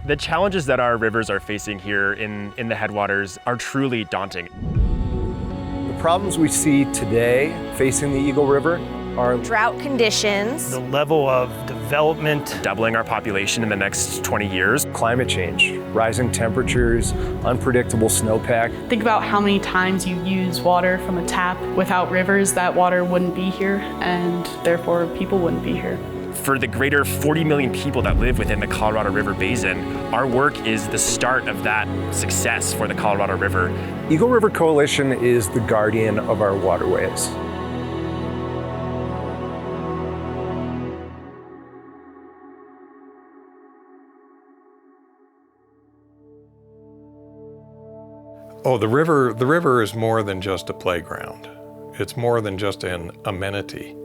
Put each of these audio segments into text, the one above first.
The challenges that our rivers are facing here in the headwaters are truly daunting. The problems we see today facing the Eagle River are drought conditions, the level of development, doubling our population in the next 20 years, climate change, rising temperatures, unpredictable snowpack. Think about how many times you use water from a tap. Without rivers, that water wouldn't be here, and therefore people wouldn't be here. For the greater 40 million people that live within the Colorado River Basin, our work is the start of that success for the Colorado River. Eagle River Coalition is the guardian of our waterways. Oh, the river is more than just a playground. It's more than just an amenity.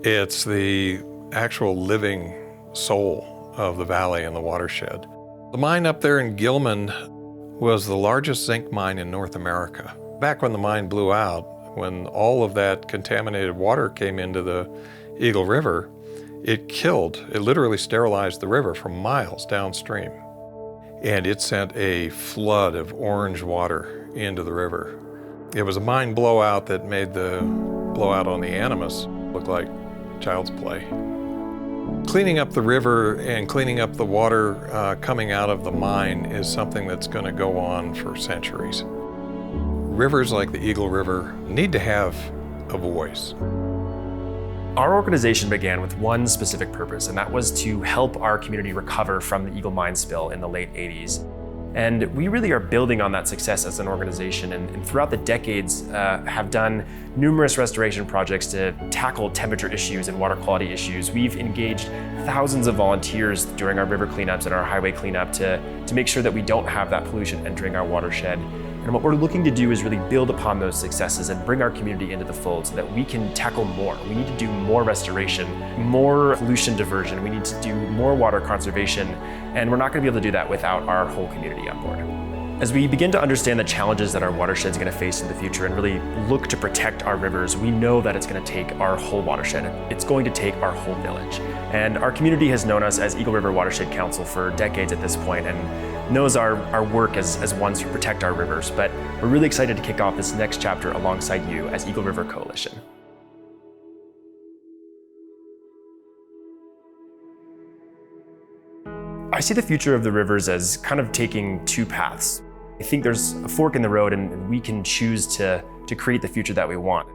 It's the actual living soul of the valley and the watershed. The mine up there in Gilman was the largest zinc mine in North America. Back when the mine blew out, when all of that contaminated water came into the Eagle River, it literally sterilized the river from miles downstream. And it sent a flood of orange water into the river. It was a mine blowout that made the blowout on the Animas look like child's play. Cleaning up the river and cleaning up the water coming out of the mine is something that's going to go on for centuries. Rivers like the Eagle River need to have a voice. Our organization began with one specific purpose, and that was to help our community recover from the Eagle mine spill in the late 80s. And we really are building on that success as an organization, and throughout the decades have done numerous restoration projects to tackle temperature issues and water quality issues. We've engaged thousands of volunteers during our river cleanups and our highway cleanup to make sure that we don't have that pollution entering our watershed. And what we're looking to do is really build upon those successes and bring our community into the fold so that we can tackle more. We need to do more restoration, more pollution diversion. We need to do more water conservation, and we're not going to be able to do that without our whole community on board. As we begin to understand the challenges that our watershed is going to face in the future and really look to protect our rivers, we know that it's going to take our whole watershed. It's going to take our whole village. And our community has known us as Eagle River Watershed Council for decades at this point and knows our work as ones who protect our rivers. But we're really excited to kick off this next chapter alongside you as Eagle River Coalition. I see the future of the rivers as kind of taking two paths. I think there's a fork in the road and we can choose to create the future that we want.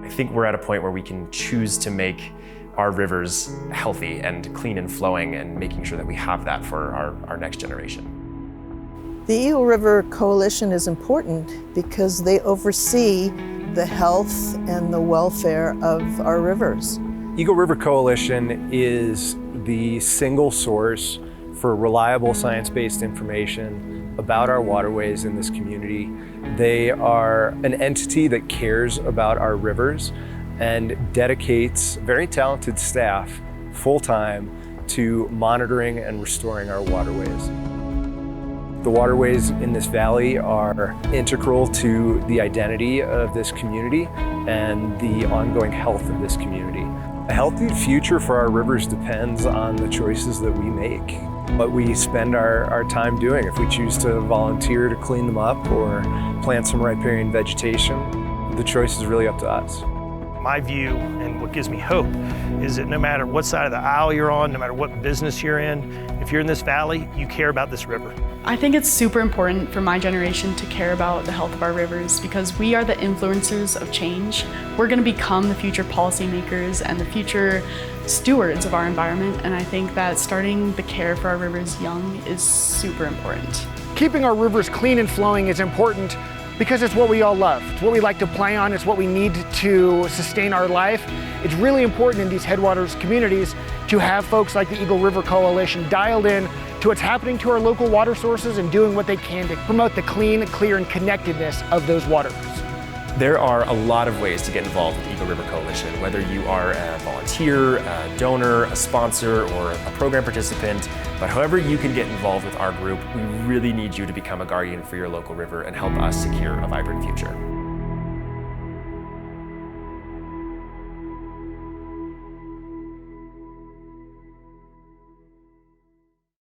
I think we're at a point where we can choose to make our rivers healthy and clean and flowing and making sure that we have that for our next generation. The Eagle River Coalition is important because they oversee the health and the welfare of our rivers. Eagle River Coalition is the single source for reliable science-based information about our waterways in this community. They are an entity that cares about our rivers and dedicates very talented staff full-time to monitoring and restoring our waterways. The waterways in this valley are integral to the identity of this community and the ongoing health of this community. A healthy future for our rivers depends on the choices that we make, what we spend our time doing. If we choose to volunteer to clean them up or plant some riparian vegetation, the choice is really up to us. My view and what gives me hope is that no matter what side of the aisle you're on, no matter what business you're in, if you're in this valley, you care about this river. I think it's super important for my generation to care about the health of our rivers because we are the influencers of change. We're going to become the future policymakers and the future stewards of our environment, and I think that starting the care for our rivers young is super important. Keeping our rivers clean and flowing is important because it's what we all love. It's what we like to play on. It's what we need to sustain our life. It's really important in these headwaters communities to have folks like the Eagle River Coalition dialed in to what's happening to our local water sources and doing what they can to promote the clean, clear, and connectedness of those waters. There are a lot of ways to get involved with Eagle River Coalition, whether you are a volunteer, a donor, a sponsor, or a program participant. But however you can get involved with our group, we really need you to become a guardian for your local river and help us secure a vibrant future.